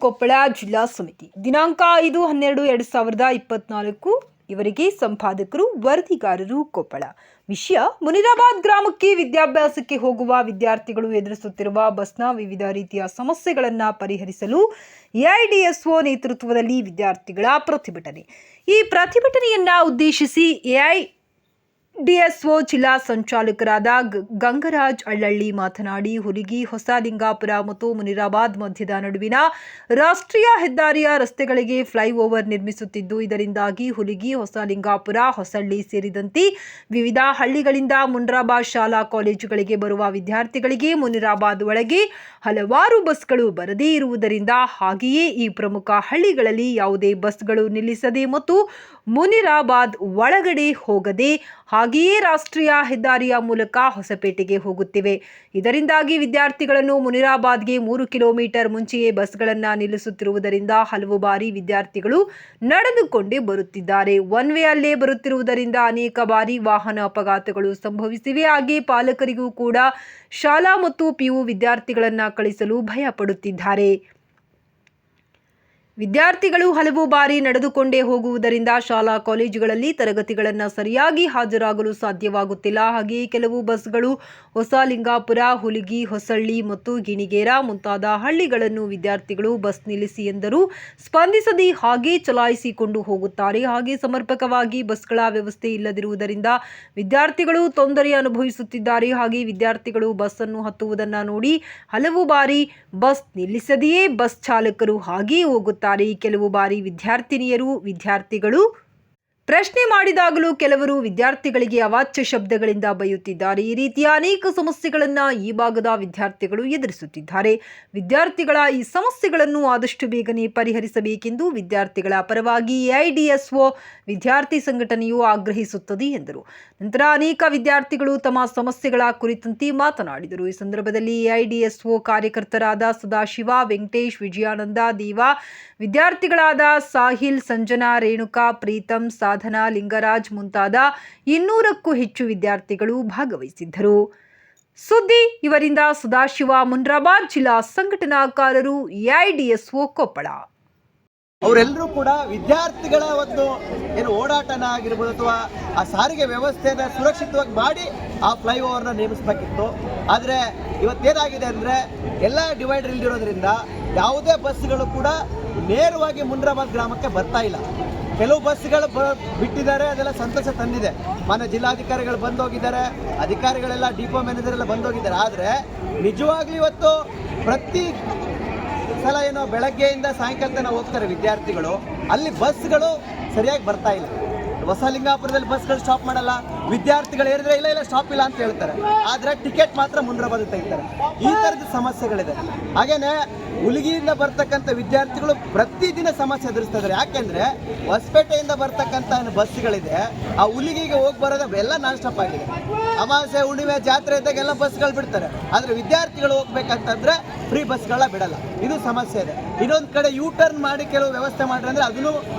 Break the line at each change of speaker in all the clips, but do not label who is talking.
ಕೊಪ್ಪಳ ಜಿಲ್ಲಾ ಸಮಿತಿ ದಿನಾಂಕ 5/12/2024 ಇವರಿಗೆ ಸಂಪಾದಕರು ವರದಿಗಾರರು ಕೊಪ್ಪಳ. ವಿಷಯ: ಮುನಿರಾಬಾದ್ ಗ್ರಾಮಕ್ಕೆ ವಿದ್ಯಾಭ್ಯಾಸಕ್ಕೆ ಹೋಗುವ ವಿದ್ಯಾರ್ಥಿಗಳು ಎದುರಿಸುತ್ತಿರುವ ಬಸ್ನ ವಿವಿಧ ರೀತಿಯ ಸಮಸ್ಯೆಗಳನ್ನು ಪರಿಹರಿಸಲು ಎಐಡಿಎಸ್ಒ ನೇತೃತ್ವದಲ್ಲಿ ವಿದ್ಯಾರ್ಥಿಗಳ ಪ್ರತಿಭಟನೆ. ಈ ಪ್ರತಿಭಟನೆಯನ್ನು ಉದ್ದೇಶಿಸಿ ಎಐಡಿಎಸ್ಒ ಜಿಲ್ಲಾ ಸಂಚಾಲಕರಾದ ಗಂಗರಾಜ್ ಅಳ್ಳಳ್ಳಿ ಮಾತನಾಡಿ, ಹುಲಿಗಿ, ಹೊಸಲಿಂಗಾಪುರ ಮತ್ತು ಮುನಿರಾಬಾದ್ ಮಧ್ಯದ ನಡುವಿನ ರಾಷ್ಟ್ರೀಯ ಹೆದ್ದಾರಿಯ ರಸ್ತೆಗಳಿಗೆ ಫ್ಲೈಓವರ್ ನಿರ್ಮಿಸುತ್ತಿದ್ದು, ಇದರಿಂದಾಗಿ ಹುಲಿಗಿ, ಹೊಸಲಿಂಗಾಪುರ, ಹೊಸಳ್ಳಿ ಸೇರಿದಂತೆ ವಿವಿಧ ಹಳ್ಳಿಗಳಿಂದ ಮುನಿರಾಬಾದ್ ಶಾಲಾ ಕಾಲೇಜುಗಳಿಗೆ ಬರುವ ವಿದ್ಯಾರ್ಥಿಗಳಿಗೆ ಮುನಿರಾಬಾದ್ ಒಳಗೆ ಹಲವಾರು ಬಸ್ಗಳು ಬರದೇ ಇರುವುದರಿಂದ, ಹಾಗೆಯೇ ಈ ಪ್ರಮುಖ ಹಳ್ಳಿಗಳಲ್ಲಿ ಯಾವುದೇ ಬಸ್ಗಳು ನಿಲ್ಲಿಸದೆ ಮತ್ತು ಮುನಿರಾಬಾದ್ ಒಳಗಡೆ ಹೋಗದೆ ಹಾಗೆಯೇ ರಾಷ್ಟ್ರೀಯ ಹೆದ್ದಾರಿಯ ಮೂಲಕ ಹೊಸಪೇಟೆಗೆ ಹೋಗುತ್ತಿವೆ. ಇದರಿಂದಾಗಿ ವಿದ್ಯಾರ್ಥಿಗಳನ್ನು ಮುನಿರಾಬಾದ್ಗೆ 3 ಕಿಲೋಮೀಟರ್ ಮುಂಚೆಯೇ ಬಸ್ಗಳನ್ನು ನಿಲ್ಲಿಸುತ್ತಿರುವುದರಿಂದ ಹಲವು ಬಾರಿ ವಿದ್ಯಾರ್ಥಿಗಳು ನಡೆದುಕೊಂಡೇ ಬರುತ್ತಿದ್ದಾರೆ. ಒನ್ ವೇ ಅಲ್ಲೇ ಬರುತ್ತಿರುವುದರಿಂದ ಅನೇಕ ಬಾರಿ ವಾಹನ ಅಪಘಾತಗಳು ಸಂಭವಿಸಿವೆ. ಹಾಗೆ ಪಾಲಕರಿಗೂ ಕೂಡ ಶಾಲಾ ಮತ್ತು ಪಿಯು ವಿದ್ಯಾರ್ಥಿಗಳನ್ನು ಕಳಿಸಲು ಭಯ ಪಡುತ್ತಿದ್ದಾರೆ. ವಿದ್ಯಾರ್ಥಿಗಳು ಹಲವು ಬಾರಿ ನಡೆದುಕೊಂಡೇ ಹೋಗುವುದರಿಂದ ಶಾಲಾ ಕಾಲೇಜುಗಳಲ್ಲಿ ತರಗತಿಗಳನ್ನು ಸರಿಯಾಗಿ ಹಾಜರಾಗಲು ಸಾಧ್ಯವಾಗುತ್ತಿಲ್ಲ. ಹಾಗೆಯೇ ಕೆಲವು ಬಸ್ಗಳು ಹೊಸಲಿಂಗಾಪುರ, ಹುಲಿಗಿ, ಹೊಸಳ್ಳಿ ಮತ್ತು ಗಿಣಿಗೇರ ಮುಂತಾದ ಹಳ್ಳಿಗಳನ್ನು ವಿದ್ಯಾರ್ಥಿಗಳು ಬಸ್ ನಿಲ್ಲಿಸಿ ಎಂದರೂ ಸ್ಪಂದಿಸದೆ ಹಾಗೆ ಚಲಾಯಿಸಿಕೊಂಡು ಹೋಗುತ್ತಾರೆ. ಹಾಗೆ ಸಮರ್ಪಕವಾಗಿ ಬಸ್ಗಳ ವ್ಯವಸ್ಥೆ ಇಲ್ಲದಿರುವುದರಿಂದ ವಿದ್ಯಾರ್ಥಿಗಳು ತೊಂದರೆ ಅನುಭವಿಸುತ್ತಿದ್ದಾರೆ. ಹಾಗೆ ವಿದ್ಯಾರ್ಥಿಗಳು ಬಸ್ ಅನ್ನು ಹತ್ತುವುದನ್ನು ನೋಡಿ ಹಲವು ಬಾರಿ ಬಸ್ ನಿಲ್ಲಿಸದೆಯೇ ಬಸ್ ಚಾಲಕರು ಹಾಗೆ ಹೋಗುತ್ತಾರೆ. ಕೆಲವು ಬಾರಿ ವಿದ್ಯಾರ್ಥಿಗಳು ಪ್ರಶ್ನೆ ಮಾಡಿದಾಗಲೂ ಕೆಲವರು ವಿದ್ಯಾರ್ಥಿಗಳಿಗೆ ಅವಾಚ್ಯ ಶಬ್ದಗಳಿಂದ ಬೈಯುತ್ತಿದ್ದಾರೆ. ಈ ರೀತಿಯ ಅನೇಕ ಸಮಸ್ಯೆಗಳನ್ನು ಈ ಭಾಗದ ವಿದ್ಯಾರ್ಥಿಗಳು ಎದುರಿಸುತ್ತಿದ್ದಾರೆ. ವಿದ್ಯಾರ್ಥಿಗಳ ಈ ಸಮಸ್ಯೆಗಳನ್ನು ಆದಷ್ಟು ಬೇಗನೆ ಪರಿಹರಿಸಬೇಕೆಂದು ವಿದ್ಯಾರ್ಥಿಗಳ ಪರವಾಗಿ ಎಐಡಿಎಸ್ಒ ವಿದ್ಯಾರ್ಥಿ ಸಂಘಟನೆಯು ಆಗ್ರಹಿಸುತ್ತದೆ ಎಂದರು. ನಂತರ ಅನೇಕ ವಿದ್ಯಾರ್ಥಿಗಳು ತಮ್ಮ ಸಮಸ್ಯೆಗಳ ಕುರಿತಂತೆ ಮಾತನಾಡಿದರು. ಈ ಸಂದರ್ಭದಲ್ಲಿ ಎಐಡಿಎಸ್ಒ ಕಾರ್ಯಕರ್ತರಾದ ಸದಾಶಿವ, ವೆಂಕಟೇಶ್, ವಿಜಯಾನಂದ, ದೇವಾ, ವಿದ್ಯಾರ್ಥಿಗಳಾದ ಸಾಹಿಲ್, ಸಂಜನಾ, ರೇಣುಕಾ, ಪ್ರೀತಂ, ಸಾಧನಾ, ಲಿಂಗರಾಜ್ ಮುಂತಾದ 200ಕ್ಕೂ ಹೆಚ್ಚು ವಿದ್ಯಾರ್ಥಿಗಳು ಭಾಗವಹಿಸಿದ್ದರು. ಸುದ್ದಿ ಇವರಿಂದ ಸದಾಶಿವ, ಮುನಿರಾಬಾದ್ ಜಿಲ್ಲಾ ಸಂಘಟನಾಕಾರರು, ಎಐಡಿಎಸ್ಒ ಕೊಪ್ಪಳ.
ಅವರೆಲ್ಲರೂ ಕೂಡ ವಿದ್ಯಾರ್ಥಿಗಳ ಒಂದು ಏನು ಓಡಾಟನ ಆಗಿರ್ಬೋದು ಅಥವಾ ಆ ಸಾರಿಗೆ ವ್ಯವಸ್ಥೆಯನ್ನು ಸುರಕ್ಷಿತವಾಗಿ ಮಾಡಿ ಆ ಫ್ಲೈಓವರ್ನ ನೇಮಿಸಬೇಕಿತ್ತು. ಆದರೆ ಇವತ್ತೇನಾಗಿದೆ ಅಂದರೆ ಎಲ್ಲ ಡಿವೈಡರ್ ಇಲ್ದಿರೋದ್ರಿಂದ ಯಾವುದೇ ಬಸ್ಗಳು ಕೂಡ ನೇರವಾಗಿ ಮುನಿರಾಬಾದ್ ಗ್ರಾಮಕ್ಕೆ ಬರ್ತಾ ಇಲ್ಲ. ಕೆಲವು ಬಸ್ಗಳು ಬಿಟ್ಟಿದ್ದಾರೆ, ಅದೆಲ್ಲ ಸಂತಸ ತಂದಿದೆ. ಮಾನ್ಯ ಜಿಲ್ಲಾಧಿಕಾರಿಗಳು ಬಂದೋಗಿದ್ದಾರೆ, ಅಧಿಕಾರಿಗಳೆಲ್ಲ ಡಿಪೋ ಮ್ಯಾನೇಜರ್ ಎಲ್ಲ ಬಂದೋಗಿದ್ದಾರೆ. ಆದರೆ ನಿಜವಾಗ್ಲೂ ಇವತ್ತು ಪ್ರತಿ ಸಲ ಏನೋ ಬೆಳಗ್ಗೆಯಿಂದ ಸಾಯಂಕಾಲ ತನಕ ಹೋಗ್ತಾರೆ ವಿದ್ಯಾರ್ಥಿಗಳು, ಅಲ್ಲಿ ಬಸ್ಗಳು ಸರಿಯಾಗಿ ಬರ್ತಾ ಇಲ್ಲ. ಹೊಸಲಿಂಗಾಪುರದಲ್ಲಿ ಬಸ್ಗಳು ಸ್ಟಾಪ್ ಮಾಡಲ್ಲ, ವಿದ್ಯಾರ್ಥಿಗಳು ಹೇಳಿದ್ರೆ ಇಲ್ಲ ಸ್ಟಾಪ್ ಇಲ್ಲ ಅಂತ ಹೇಳ್ತಾರೆ. ಆದರೆ ಟಿಕೆಟ್ ಮಾತ್ರ ಮುನಿರಾಬಾದ್ ತೆಗಿತಾರೆ. ಈ ಥರದ ಸಮಸ್ಯೆಗಳಿದೆ. ಹಾಗೇನೆ ಹುಲಿಗಿಯಿಂದ ಬರ್ತಕ್ಕಂಥ ವಿದ್ಯಾರ್ಥಿಗಳು ಪ್ರತಿದಿನ ಸಮಸ್ಯೆ ಎದುರಿಸ್ತಾ ಇದ್ದಾರೆ. ಯಾಕೆಂದರೆ ಹೊಸಪೇಟೆಯಿಂದ ಬರ್ತಕ್ಕಂಥ ಬಸ್ಗಳಿದೆ, ಆ ಹುಲಿಗಿಗೆ ಹೋಗಿ ಬರೋದು ಎಲ್ಲ ನಾನ್ ಸ್ಟಾಪ್ ಆಗಿದೆ. ಅಮಾವಾಸ್ಯೆ, ಹುಣ್ಣಿಮೆ, ಜಾತ್ರೆ ಇದ್ದಾಗ ಎಲ್ಲ ಬಸ್ಗಳು ಬಿಡ್ತಾರೆ. ಆದರೆ ವಿದ್ಯಾರ್ಥಿಗಳು ಹೋಗ್ಬೇಕಂತಂದ್ರೆ ಫ್ರೀ ಬಸ್ಗಳ ಬಿಡಲ್ಲ. ಇದು ಸಮಸ್ಯೆ ಇದೆ. ಇನ್ನೊಂದು ಕಡೆ ಯೂ ಟರ್ನ್ ಮಾಡಿ ಕೆಲವು ವ್ಯವಸ್ಥೆ ಮಾಡ್ರಿ ಅಂದರೆ ಅದನ್ನು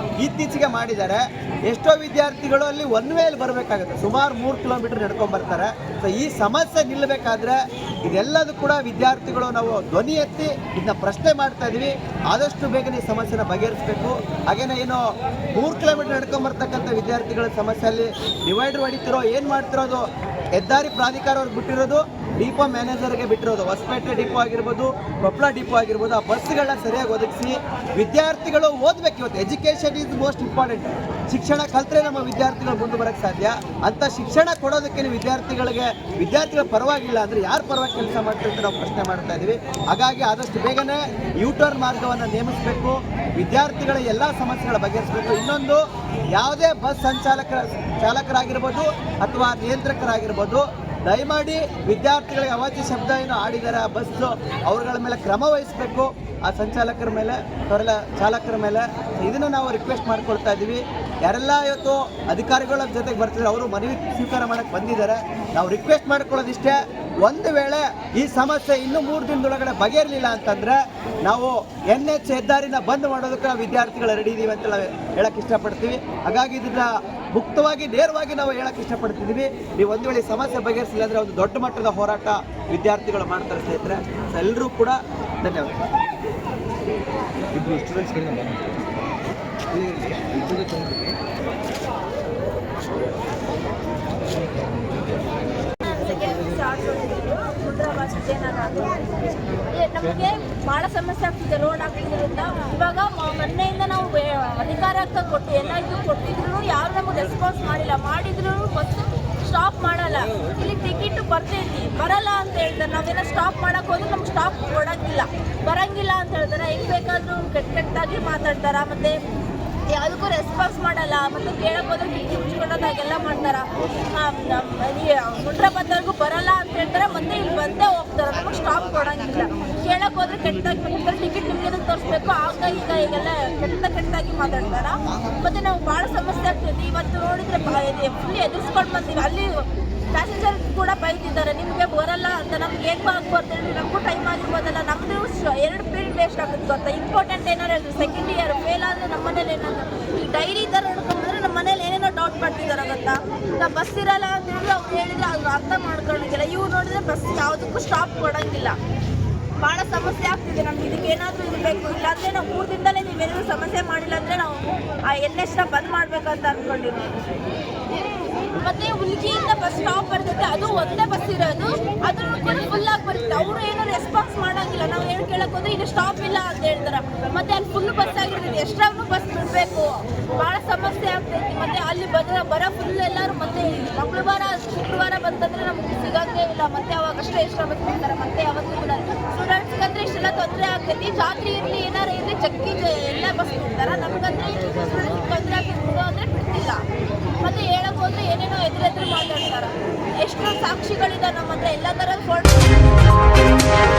ಇತ್ತೀಚೆಗೆ ಮಾಡಿದ್ದಾರೆ. ಎಷ್ಟೋ ವಿದ್ಯಾರ್ಥಿಗಳು ಅಲ್ಲಿ ಒನ್ ವೇಯಲ್ಲಿ ಬರಬೇಕಾಗುತ್ತೆ, ಸುಮಾರು 3 ಕಿಲೋಮೀಟರ್ ನಡ್ಕೊಂಡು ಬರ್ತಾರೆ. ಸೊ ಈ ಸಮಸ್ಯೆ ನಿಲ್ಲಬೇಕಾದ್ರೆ ಇದೆಲ್ಲದೂ ಕೂಡ ವಿದ್ಯಾರ್ಥಿಗಳು ನಾವು ಧ್ವನಿ ಎತ್ತಿ ಇದನ್ನ ಪ್ರಶ್ನೆ ಮಾಡ್ತಾ ಇದೀವಿ. ಆದಷ್ಟು ಬೇಗನೆ ಈ ಸಮಸ್ಯೆನ ಬಗೆಹರಿಸಬೇಕು. ಹಾಗೇನೆ ಏನು 3 ಕಿಲೋಮೀಟರ್ ನಡ್ಕೊಂಡು ಬರ್ತಕ್ಕಂಥ ವಿದ್ಯಾರ್ಥಿಗಳ ಸಮಸ್ಯೆಯಲ್ಲಿ ಡಿವೈಡರ್ ಹೊಡಿತಿರೋ ಏನು ಮಾಡ್ತಿರೋದು ಹೆದ್ದಾರಿ ಪ್ರಾಧಿಕಾರ ಅವ್ರಿಗೆ ಬಿಟ್ಟಿರೋದು, ಡಿಪೋ ಮ್ಯಾನೇಜರ್ಗೆ ಬಿಟ್ಟಿರೋದು. ಹೊಸಪೇಟೆ ಡಿಪೋ ಆಗಿರ್ಬೋದು, ಕೊಪ್ಪಳ ಡಿಪೋ ಆಗಿರ್ಬೋದು, ಆ ಬಸ್ಗಳನ್ನ ಸರಿಯಾಗಿ ಒದಗಿಸಿ ವಿದ್ಯಾರ್ಥಿಗಳು ಓದಬೇಕು. ಇವತ್ತು ಎಜುಕೇಷನ್ ಈಸ್ ಮೋಸ್ಟ್ ಇಂಪಾರ್ಟೆಂಟ್. ಶಿಕ್ಷಣ ಕಲ್ತ್ರೆ ನಮ್ಮ ವಿದ್ಯಾರ್ಥಿಗಳು ಮುಂದೆ ಬರೋಕ್ಕೆ ಸಾಧ್ಯ. ಅಂಥ ಶಿಕ್ಷಣ ಕೊಡೋದಕ್ಕೆ ವಿದ್ಯಾರ್ಥಿಗಳ ಪರವಾಗಿಲ್ಲ ಅಂದರೆ ಯಾರು ಪರವಾಗಿ ಕೆಲಸ ಮಾಡ್ತಾರೆ ಅಂತ ನಾವು ಪ್ರಶ್ನೆ ಮಾಡ್ತಾ ಇದ್ದೀವಿ. ಹಾಗಾಗಿ ಆದಷ್ಟು ಬೇಗನೆ ಯೂ ಟರ್ನ್ ಮಾರ್ಗವನ್ನು ನೇಮಿಸಬೇಕು, ವಿದ್ಯಾರ್ಥಿಗಳ ಎಲ್ಲ ಸಮಸ್ಯೆಗಳ ಬಗೆಹರಿಸಬೇಕು. ಇನ್ನೊಂದು, ಯಾವುದೇ ಬಸ್ ಚಾಲಕರಾಗಿರ್ಬೋದು ಅಥವಾ ನಿಯಂತ್ರಕರಾಗಿರ್ಬೋದು, ದಯಮಾಡಿ ವಿದ್ಯಾರ್ಥಿಗಳಿಗೆ ಅವಾಚ್ಯ ಶಬ್ದ ಏನು ಆಡಿದ್ದಾರೆ ಆ ಬಸ್ಸು, ಅವರುಗಳ ಮೇಲೆ ಕ್ರಮ ವಹಿಸಬೇಕು. ಆ ಸಂಚಾಲಕರ ಮೇಲೆ, ಅವರೆಲ್ಲ ಚಾಲಕರ ಮೇಲೆ ಇದನ್ನು ನಾವು ರಿಕ್ವೆಸ್ಟ್ ಮಾಡ್ಕೊಳ್ತಾ ಇದ್ದೀವಿ. ಯಾರೆಲ್ಲ ಇವತ್ತು ಅಧಿಕಾರಿಗಳ ಜೊತೆಗೆ ಬರ್ತಿದ್ದಾರೆ ಅವರು ಮನವಿ ಸ್ವೀಕಾರ ಮಾಡೋಕ್ಕೆ ಬಂದಿದ್ದಾರೆ. ನಾವು ರಿಕ್ವೆಸ್ಟ್ ಮಾಡ್ಕೊಳ್ಳೋದಿಷ್ಟೇ, ಒಂದು ವೇಳೆ ಈ ಸಮಸ್ಯೆ ಇನ್ನೂ 3 ದಿನದೊಳಗಡೆ ಬಗೆಹರಲಿಲ್ಲ ಅಂತಂದರೆ ನಾವು NH ಹೆದ್ದಾರಿನ ಬಂದ್ ಮಾಡೋದಕ್ಕೆ ನಾವು ವಿದ್ಯಾರ್ಥಿಗಳು ರೆಡಿ ಇದ್ದೀವಿ ಅಂತ ನಾವು ಹೇಳಕ್ಕೆ ಇಷ್ಟಪಡ್ತೀವಿ. ಹಾಗಾಗಿ ಇದನ್ನ ಮುಕ್ತವಾಗಿ ನೇರವಾಗಿ ನಾವು ಹೇಳಕ್ಕೆ ಇಷ್ಟಪಡ್ತಿದ್ದೀವಿ. ನೀವು ಒಂದು ವೇಳೆ ಸಮಸ್ಯೆ ಬಗೆಹರಿಸಿಲ್ಲ ಅಂದರೆ ಒಂದು ದೊಡ್ಡ ಮಟ್ಟದ ಹೋರಾಟ ವಿದ್ಯಾರ್ಥಿಗಳು ಮಾಡ್ತಾರೆ ಸ್ನೇಹಿತರೆ. ಎಲ್ಲರೂ ಕೂಡ ಧನ್ಯವಾದ.
ಇಬ್ಬರು ಸ್ಟೂಡೆಂಟ್ಸ್ಗಳನ್ನ ಬಂದಿತ್ತು ಇಬ್ಬರು ತೊಗೊಂಡಿದ್ವಿ.
ನಮಗೆ ಭಾಳ ಸಮಸ್ಯೆ ಆಗ್ತಿದೆ ರೋಡ್ ಆಗ್ತಿರೋದ್ರಿಂದ. ಇವಾಗ ಮೊನ್ನೆಯಿಂದ ನಾವು ಅಧಿಕಾರ ಅಂತ ಕೊಟ್ಟು ಎಲ್ಲ ಇದು ಕೊಟ್ಟಿದ್ರು ಯಾರು ನಮಗೆ ರೆಸ್ಪಾನ್ಸ್ ಮಾಡಿದ್ರು ಬಸ್ ಸ್ಟಾಪ್ ಮಾಡಲ್ಲ. ಇಲ್ಲಿ ಟಿಕೆಟ್ ಬರ್ತೈತಿ ಬರಲ್ಲ ಅಂತ ಹೇಳ್ತಾರೆ. ನಾವೆಲ್ಲ ಸ್ಟಾಪ್ ಮಾಡಕ್ಕೆ ಹೋದ್ರೆ ನಮ್ಗೆ ಸ್ಟಾಪ್ ಬರಂಗಿಲ್ಲ ಅಂತ ಹೇಳ್ತಾರೆ. ಹೆಂಗ್ ಬೇಕಾದ್ರೂ ಕೆಟ್ಟದಾಗಿ ಮಾತಾಡ್ತಾರ, ಮತ್ತೆ ಯಾವುದಕ್ಕೂ ರೆಸ್ಪಾನ್ಸ್ ಮಾಡಲ್ಲ. ಮತ್ತು ಕೇಳಕ್ಕೆ ಹೋದ್ರೆ ಕಿಟಕಿ ಮುಚ್ಕೊಳ್ಳೋದಾಗೆಲ್ಲ ಮಾಡ್ತಾರೆ. ಮುಟ್ರಬತ್ತವ್ರಿಗೂ ಬರಲ್ಲ ಅಂತ ಹೇಳ್ತಾರೆ, ಮತ್ತೆ ಇಲ್ಲಿ ಬಂದೇ ಹೋಗ್ತಾರೆ. ನಮಗೆ ಸ್ಟಾಪ್ ಕೊಡೋಂಗಿಲ್ಲ. ಕೇಳಕ್ಕೆ ಹೋದ್ರೆ ಕೆಟ್ಟದಾಗಿ ಮಾತಾಡ್ತಾರೆ. ಟಿಕೆಟ್ ನಿಮಗೆ ತೋರಿಸ್ಬೇಕು ಆಗ ಈಗೆಲ್ಲ ಕೆಟ್ಟದಾಗಿ ಮಾತಾಡ್ತಾರೆ. ಮತ್ತು ನಾವು ಭಾಳ ಸಮಸ್ಯೆ ಆಗ್ತೈತಿ. ಇವತ್ತು ನೋಡಿದರೆ ಫುಲ್ ಎದುರಿಸ್ಕೊಂಡು ಬಂದೀವಿ. ಅಲ್ಲಿ ಪ್ಯಾಸೆಂಜರ್ ಕೂಡ ಬೈತಿದ್ದಾರೆ, ನಿಮಗೆ ಬರಲ್ಲ ಅಂತ. ನಮ್ಗೆ ಹೇಗೆ ಬರ್ತಾರೆ, ನಮಗೂ ಟೈಮ್ ಆಗಿರ್ಬೋದಲ್ಲ. ನಮ್ಮದು 2 ಪೀರಿಯಡ್ ವೇಸ್ಟ್ ಆಗುತ್ತೆ ಗೊತ್ತಾ. ಇಂಪಾರ್ಟೆಂಟ್ ಏನಾರು ಹೇಳಿದ್ರು ಸೆಕೆಂಡ್ ಇಯರ್ ಫೇಲ್ ಆದರೆ ನಮ್ಮ ಮನೇಲಿ ಏನಾದ್ರು ಈ ಡೈರಿ ಥರ ನೋಡ್ಕೊಂಡ್ರೆ ನಮ್ಮ ಮನೇಲಿ ಏನೇನೋ ಡೌಟ್ ಮಾಡ್ತಿದ್ದಾರೆ ಗೊತ್ತಾ. ನಾವು ಬಸ್ ಇರಲ್ಲ ಅಂತ ಹೇಳಿದ್ರೆ ಅವ್ರು ಹೇಳಿದ್ರೆ ಅವ್ರು ಅರ್ಥ ಮಾಡ್ಕೊಳ್ಳೋಂಗಿಲ್ಲ. ಇವ್ರು ನೋಡಿದ್ರೆ ಬಸ್ ಯಾವುದಕ್ಕೂ ಸ್ಟಾಪ್ ಕೊಡೋಂಗಿಲ್ಲ. ಭಾಳ ಸಮಸ್ಯೆ ಆಗ್ತಿದೆ ನಮ್ಗೆ. ಇದಕ್ಕೆ ಏನಾದರೂ ಇರಬೇಕು. ಇಲ್ಲಾಂದರೆ ನಾವು 3 ದಿನದಲ್ಲೇ ನೀವೇನಾದರೂ ಸಮಸ್ಯೆ ಮಾಡಿಲ್ಲ ಅಂದರೆ ನಾವು ಆ NSನ ಬಂದ್ ಮಾಡಬೇಕಂತ ಅಂದ್ಕೊಂಡಿದ್ದೀವಿ. ಮತ್ತು ಹುಲ್ಗಿಯಿಂದ ಬಸ್ ಸ್ಟಾಪ್ ಬರ್ತೈತೆ, ಅದು ಒಂದೇ ಬಸ್ ಇರೋದು. ಅದ್ರೂ ಕೂಡ ಫುಲ್ಲಾಗಿ ಬರುತ್ತೆ. ಅವರು ಏನೋ ರೆಸ್ಪಾನ್ಸ್ ಮಾಡೋಂಗಿಲ್ಲ. ನಾವು ಕೇಳಕ್ಕೆ ಹೋದ್ರೆ ಇದು ಸ್ಟಾಪ್ ಇಲ್ಲ ಅಂತ ಹೇಳ್ತಾರೆ. ಮತ್ತು ಅಲ್ಲಿ ಫುಲ್ ಬಸ್ ಆಗಿರ್ತೈತಿ, ಎಷ್ಟಾದ್ರೂ ಬಸ್ ಬಿಡಬೇಕು. ಭಾಳ ಸಮಸ್ಯೆ ಆಗ್ತೈತಿ. ಮತ್ತು ಅಲ್ಲಿ ಬರೋ ಫುಲ್ ಎಲ್ಲರೂ ಮತ್ತೆ ಮಂಗಳವಾರ ಶುಕ್ರವಾರ ಬಂತಂದರೆ ನಮ್ಗೆ ಸಿಗೋಂಗೇ ಇಲ್ಲ. ಮತ್ತೆ ಅವಾಗಷ್ಟೇ ಎಷ್ಟೋ ಬಸ್ ಬಿಡ್ತಾರೆ, ಮತ್ತೆ ಯಾವತ್ತೂ ಕೂಡ ಸ್ಟೂಡೆಂಟ್ಸ್ಗಂದ್ರೆ ಇಷ್ಟೆಲ್ಲ ತೊಂದರೆ ಆಗ್ತೈತಿ. ಜಾತ್ರೆ ಇರಲಿ ಏನಾರು ಇರಲಿ ಚಕ್ಕಿ ಎಲ್ಲ ಬಸ್ ಬಿಡ್ತಾರೆ. ನಮಗಂದ್ರೆ ತೊಂದರೆ ಆಗ್ತಿದ್ದು ಅಂದರೆ ಬಿಡ್ತಿಲ್ಲ. ಮತ್ತು ಹೇಳಕ್ಕೆ ಹೋದ್ರೆ ಏನೇನೋ ಎದುರು ಮಾತಾಡ್ತಾರೆ. ಎಷ್ಟು ಸಾಕ್ಷಿಗಳಿದೆ ನಮ್ಮ ಹತ್ರ, ಎಲ್ಲ ಥರದ ಫೋಟೋ